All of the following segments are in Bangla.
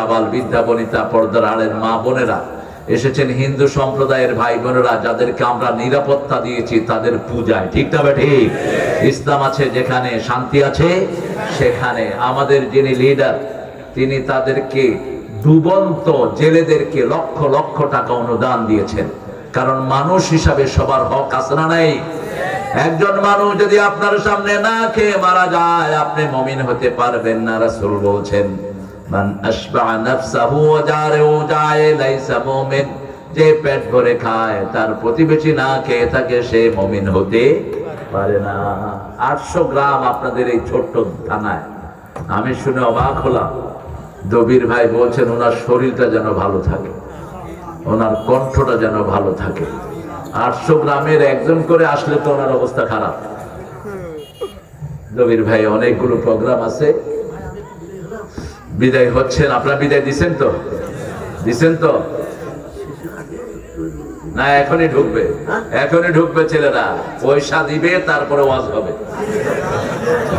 আবাল বৃদ্ধা বনিতা পর্দার আড়ের মা বোনেরা এসেছেন, হিন্দু সম্প্রদায়ের ভাই বোনেরা যাদেরকে আমরা নিরাপত্তা দিয়েছি তাদের পূজায়, ঠিক না ঠিক? ইসলাম আছে যেখানে, শান্তি আছে সেখানে। আমাদের যিনি লিডার তিনি তাদেরকে ডুবন্ত জেলেদেরকে লক্ষ লক্ষ টাকা অনুদান দিয়েছেন, কারণ মানুষ হিসাবে সবার হক আছে না নাই? একজন মানুষ যদি আপনার সামনে না খেয়ে মারা যায় আপনি মুমিন হতে পারবেন না। রাসূল বলছেন মান আশবা নাফসাহু ওয়া জারাহু জায়ে লাইসা মুমিন, যে পেট ভরে খায় তার প্রতিবেশী না খেয়ে থাকে সে মুমিন হতে পারে না। 800 গ্রাম আপনাদের এই ছোট্ট থানায়। আমি শুনে অবাক হলাম। দবির ভাই বলছেন ওনার শরীরটা যেন ভালো থাকে, ওনার কণ্ঠটা যেন ভালো থাকে। 800 গ্রামের একজন করে আসলে তো ওনার অবস্থা খারাপ। দবির ভাই অনেকগুলো প্রোগ্রাম আছে, বিদায় হচ্ছেন, আপনারা বিদায় দিচ্ছেন তো? দিচ্ছেন তো না? এখনই ঢুকবে, এখনই ঢুকবে ছেলেরা, পয়সা দিবে তারপরে ওয়াজ হবে।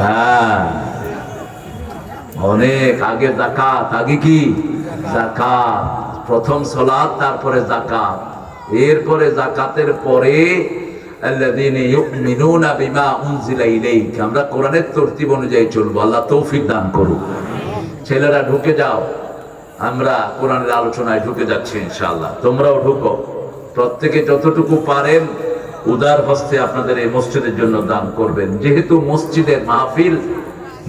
হ্যাঁ, অনেক আগে যাকাত, আগে কি যাকাত, প্রথম সালাত তারপরে যাকাত, এরপরে যাকাতের পরে আল্লাযীনা ইউমিনুনা বিমা উনজিলা ইলাইকা। আমরা কোরআনের তরতিব অনুযায়ী চলবো, আল্লাহ তৌফিক দান করুন। ছেলেরা ঢুকে যাও, আমরা কোরআনের আলোচনায় ঢুকে যাচ্ছি ইনশাআল্লাহ। তোমরাও ঢুকো, প্রত্যেকে যতটুকু পারেন উদার হস্তে আপনাদের এই মসজিদের জন্য দান করবেন। যেহেতু মসজিদের মাহফিল,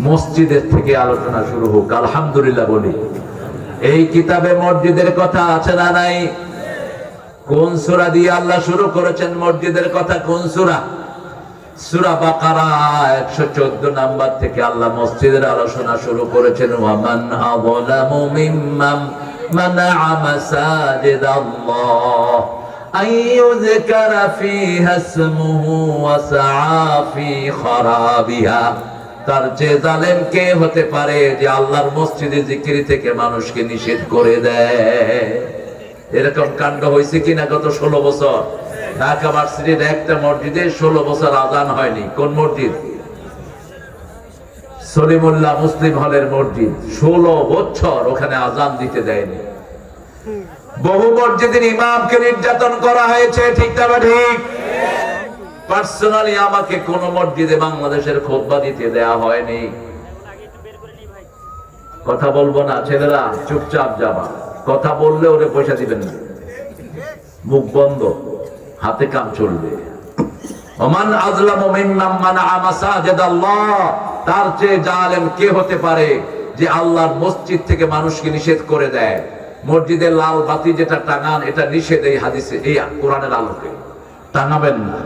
মসজিদের থেকে আলোচনা শুরু হোক, আলহামদুলিল্লাহ বলি। এই কিতাবে মসজিদের কথা আছে না নাই? কোন সূরা দিয়ে আল্লাহ শুরু করেছেন মসজিদের কথা? কোন সূরা? সূরা বাকারা 114 নাম্বার থেকে আল্লাহ মসজিদের আলোচনা শুরু করেছেন। ওয়ামান আযলামু মিম্মান মানাআ মাসাজিদাল্লাহ আইয়ুযকারা ফীহা ইসমুহু ওয়া সাআ ফী খারাবিহা। তার চেয়ে জালেম কে হতে পারে যে আল্লাহর মসজিদে জিকির থেকে মানুষকে নিষেধ করে দেয়? এরকম কাণ্ড হয়েছে কিনা গত 16 বছর? ঢাকা ভার্সিটির একটা মসজিদে 16 বছর আজান হয়নি। কোন মসজিদ? সলিমুল্লাহ মুসলিম হলের মসজিদ। 16 বছর ওখানে আজান দিতে দেয়নি। বহু মসজিদের ইমামকে নির্যাতন করা হয়েছে, ঠিক না ঠিক? পার্সোনালি আমাকে কোন মসজিদে বাংলাদেশের খুতবা দিতে দেয়া হয়নি। কথা বলবো না, ছেলেরা চুপচাপ যাবা। কথা বললে ওরে পয়সা দিবেন না, মুখ বন্ধ, হাতে কাম চলবে। ওমান আযলামু মিম্মান মানাআ মাসাজিদাল্লাহ, তার চেয়ে জালেম কে হতে পারে যে আল্লাহর মসজিদ থেকে মানুষকে নিষেধ করে দেয়? মসজিদের লাল বাতি যেটা টাঙান, এটা নিষেধ এই হাদিসে, এই কোরআনের আলোকে টাঙাবেন না।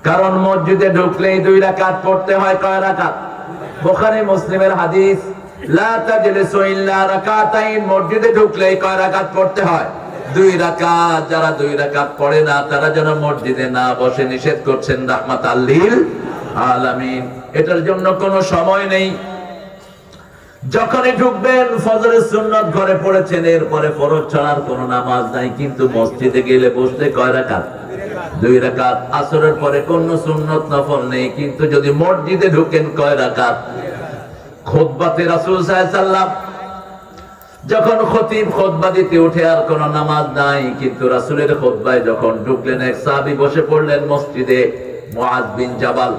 কারণ মসজিদে ঢুকলেই 2 রাকাত পড়তে হয়। কয় রাকাত? বুখারী মুসলিমের হাদিস, লা তাজলিসু ইল্লা রাকাতাইন। মসজিদে ঢুকলেই কয় রাকাত পড়তে হয়? 2 রাকাত। যারা 2 রাকাত পড়ে না তারা যেন মসজিদে না বসে, নিষেধ করছেন রাহমাতাল লিল আলামিন। এটার জন্য কোনো সময় নেই। যখনই ঢুকবেন ফজরের সুন্নাত ঘরে পড়েছেন, এরপরে ফরজ ছাড়ার কোনো নামাজ নাই, কিন্তু মসজিদে গেলে বসলে কয় রাকাত? 2 রাকাত। আসরের পরে কোনো সুন্নত নফল নেই, কিন্তু যদি মসজিদে ঢুকেন কয় রাকাত? খুতবাতে রাসূল সাল্লাল্লাহু আলাইহি ওয়াসাল্লাম যখন খতিব খুতবা দিতে উঠে আর কোনো নামাজ নাই, কিন্তু রাসূলের খুতবায় যখন ঢুকলেন এক সাহাবী বসে পড়লেন মসজিদে, মুআয বিন জাবাল।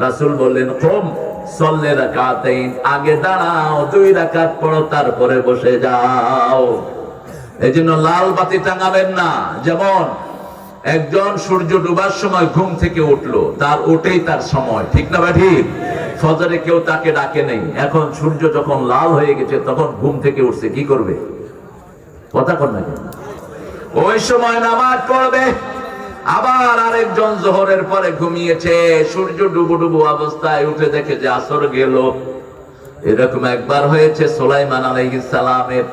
রাসূল বললেন কুম সাল্লি রাকাতাইন, আগে দাঁড়াও 2 রাকাত পড়ো তারপরে বসে যাও। এজন্য লাল বাতি টাঙাবেন না। যেমন একজন সূর্য ডুবার সময় ঘুম থেকে উঠলো, তার ওঠেই তার সময়, ঠিক না ঠিক? ফজরে কেউ তাকে ডাকে নেই, এখন সূর্য যখন লাল হয়ে গেছে তখন ঘুম থেকে উঠছে, কি করবে? কথা কর না, ওই সময় নামাজ পড়বে। আবার আরেকজন যোহরের পরে ঘুমিয়েছে, সূর্য ডুবু ডুবু অবস্থায় উঠে দেখে যে আসর গেল। এরকম একবার হয়েছে সুলাইমান আলাইহিস সালামের।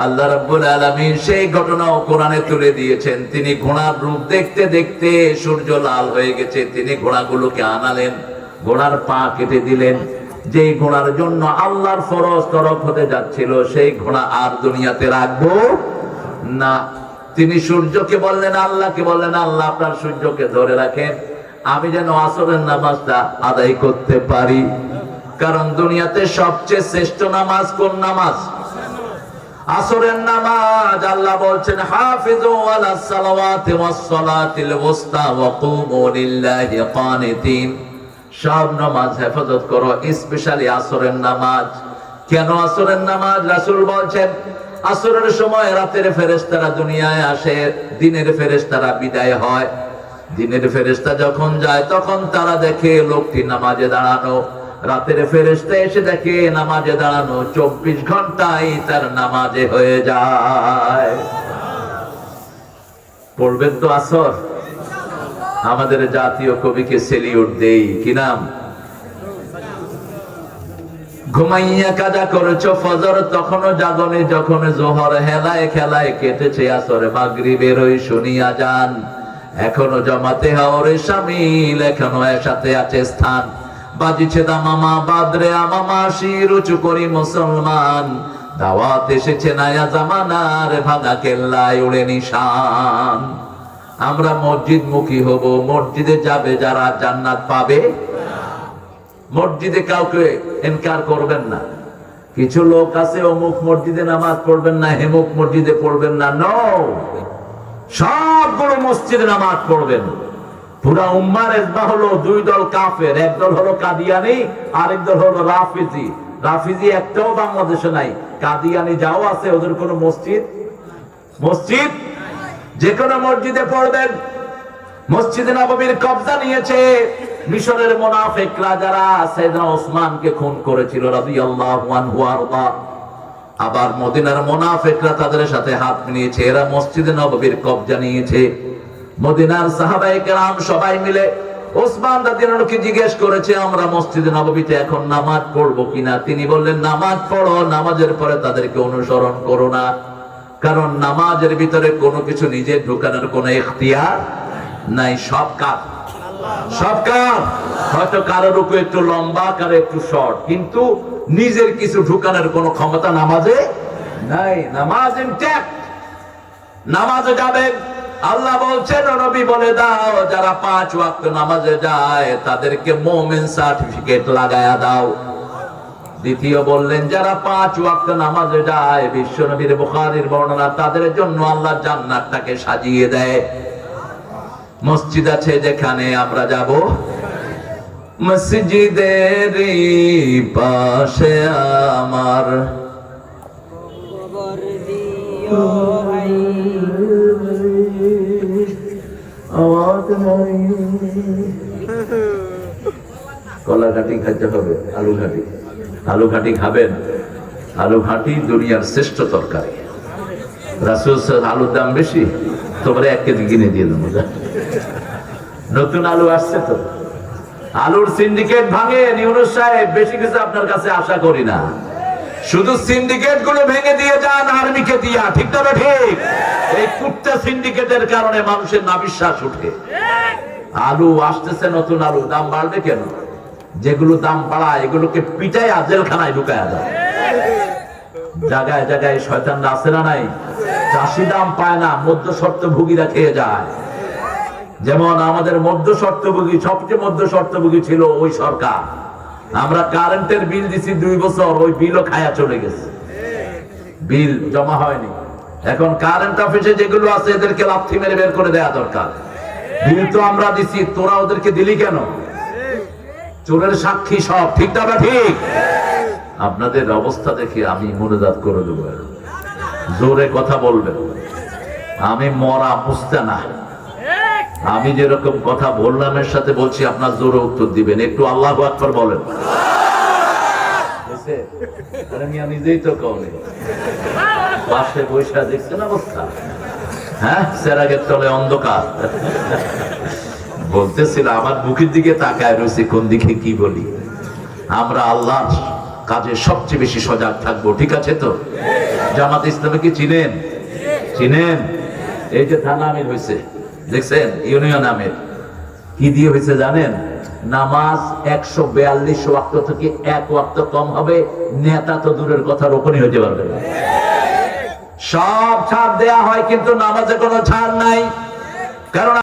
আল্লাহ রাব্বুল আলামিন সেই ঘটনাও কোরআনে তুলে দিয়েছেন। তিনি ঘোড়ার রূপ দেখতে দেখতে সূর্য লাল হয়ে গেছে, তিনি ঘোড়াগুলোকে আনালেন, ঘোড়ার পা কেটে দিলেন। যেই ঘোড়ার জন্য আল্লাহর ফরজ তরফ হতে যাচ্ছিল, সেই ঘোড়া আর দুনিয়াতে রাখবো না। তিনি সূর্যকে বললেন, আল্লাহকে বললেন, আল্লাহ আপনার সূর্যকে ধরে রাখেন, আমি যেন আসরের নামাজটা আদায় করতে পারি। কারণ দুনিয়াতে সবচেয়ে শ্রেষ্ঠ নামাজ কোন নামাজ? আসরের নামাজ আল্লাহ বলছেন হাফিজু আলাস সালাওয়াতি ওয়াস সালাতিল ওয়াসতা ওয়া কুমু লিল্লাহি কানিতিন। সব নামাজ হেফাজত করো, স্পেশালি আসরের নামাজ। কেন আসরের নামাজ? রাসূল বলছেন আসরের সময় রাতের ফেরেশতারা দুনিয়ায় আসে, দিনের ফেরেশতারা বিদায় হয়। দিনের ফেরেশতা যখন যায় তখন তারা দেখে লোকটি নামাজে দাঁড়ানো, রাতের ফেরেশতা এসে দেখে নামাজে দাঁড়ানো, 24 ঘন্টায় তার নামাজে হয়ে যায়। পড়বেন তো আসর? আমাদের জাতীয় কবিকে সেলিউট দেই, কি নাম? ঘুমাইয়া কাজা করেছো ফজর, তখনও জাগনে যখন জোহর, হেলায় খেলায় কেটেছে আসরে মাগরিবের ওই শুনিয়া যান, এখনো জমাতে হাওরে শামিল, এখনো একসাথে আছে স্থান। বাজিছে দামামা বাদরে আমামা, শির উঁচু করি মুসলমান, দাওয়াত এসেছে নয়া জামানার, ভাঙা কেল্লায় উড়ে নিশান। আমরা মসজিদ মুখী হব, মসজিদে যাবে যারা জান্নাত পাবে। মসজিদে কাউকে ইনকার করবেন না। কিছু লোক আছে অমুক মসজিদে নামাজ পড়বেন না, হেমুক মসজিদে পড়বেন না, নো, সবগুলো মসজিদে নামাজ পড়বেন। পুরা উম্মার ইজমা হলো দুই দল কাফের, এক দল হলো কাদিয়ানি, আরেক দল হলো রাফিজি। রাফিজি একটাও বাংলাদেশে নাই, কাদিয়ানি যাও আছে, ওদের কোনো মসজিদ যে কোনো মসজিদে পড়বেন। মসজিদে নববীর কবজা নিয়েছে মিশরের মুনাফিকরা, যারা সাইয়েদনা ওসমানকে খুন করেছিল রাদিয়াল্লাহু আনহু আরদা। আবার মদিনার মুনাফিকরা তাদের সাথে হাত মিলিয়েছে, এরা মসজিদে নববীর কবজা নিয়েছে। মদিনার সাহাবায়ে কেরাম সবাই মিলে ওসমান রাদিয়াল্লাহু আনহুকে জিজ্ঞেস করেছে, আমরা মসজিদে নববীতে এখন নামাজ পড়বো কিনা? তিনি বললেন, নামাজ পড়ো, নামাজের পরে তাদেরকে অনুসরণ করো না, কারণ নামাজের ভিতরে কোনো কিছু নিজে ঢোকানোর কোনো ইখতিয়ার নাই। সব কাজ হয়তো কারো রুকু একটু লম্বা, কারো একটু শর্ট, কিন্তু নিজের কিছু ঢুকানোর কোনো ক্ষমতা নামাজে নাই। নামাজ ইনট্যাক্ট, নামাজে যাবেন। আল্লাহ বলছেন, নবী বলে দাও, যারা 5 ওয়াক্ত নামাজে যায় তাদেরকে মুমিন সার্টিফিকেট লাগায়া দাও। দ্বিতীয় বললেন, যারা 5 ওয়াক্ত নামাজে যায়, বিশ্বনবীর বুখারীর বর্ণনা, তাদের জন্য আল্লাহ জান্নাতটাকে সাজিয়ে দেয়। মসজিদ আছে যেখানে আমরা যাব, মসজিদের পাশে আমার কলা ঘাটি খাইতে হবে, আলু ঘাটি খাবেন। আলু ঘাটি দুনিয়ার শ্রেষ্ঠ তরকারি। রাসূল আলুর দাম বেশি, তোমরা 1 কেজি কিনে দিয়ে দেবো। নতুন আলু আসছে তো, আলুর সিন্ডিকেট ভাঙে ইউনূস সাহেব, বেশি কিছু আপনার কাছে আশা করি না। শুধু সিন্ডিকেট গুলো ভেঙে দিয়ে যান আর্মিকে দিয়া, ঠিক না? ঠিক। এই কুত্তা সিন্ডিকেটের কারণে মানুষের নাবিশ্বাস উঠে। আলু আসতেছে, নতুন আলু, দাম বাড়বে কেন? যেগুলো দাম বাড়ায় এগুলোকে পিটায় জেলখানায় ঢুকায় দেয়। জায়গায় জায়গায় শয়তানরা আছে না নাই? চাষি দাম পায় না, মধ্য শর্তভোগীরা খেয়ে যায়। যেমন আমাদের মধ্য শর্তভোগী, সবচেয়ে মধ্য শর্তভোগী ছিল ওই সরকার। আমরা কারেন্টের বিল দিছি 2 বছর, ওই বিলও খায়া চলে গেছে, বিল জমা হয়নি। এখন কারেন্ট অফিসে যেগুলো আছে এদেরকে লাথি মেরে বের করে দেয়া দরকার। বিল তো আমরা দিছি, তোরা ওদেরকে দিলি কেন? চোরের সাক্ষী সব, ঠিক না? ঠিক। আপনাদের অবস্থা দেখে আমি মুনাজাত করে দেবো, জোরে কথা বলবেন। আমি মরা বুঝতে না, আমি যেরকম কথা বললাম এর সাথে বলছি, আপনার জোরে উত্তর দিবেন। একটু আল্লাহু আকবার বলেন। নিজেই তো কওনি, পাশে বৈশা দেখছেন অবস্থা, হ্যাঁ, সেরাগের তলে অন্ধকার। বলতেছিল আমার মুখের দিকে তাকায় রয়েছে, কোন দিকে কি বলি। আমরা আল্লাহর কাজে সবচেয়ে বেশি সজাগ থাকবো, ঠিক আছে তো? জামাত ইসলামে কি চিনেন? এই যে থানা আমির হয়েছে, দেখছেন, ইউনিয়ন আমির, কি দিয়ে হয়েছে জানেন? নামাজ 142 ওয়াক্ত থেকে 1 ওয়াক্ত কম হবে, নেতা তো দূরের কথা, রোকনই হতে পারবে না। সব ছাড় দেয়া হয়, কিন্তু নামাজে কোনো ছাড় নাই, কারণ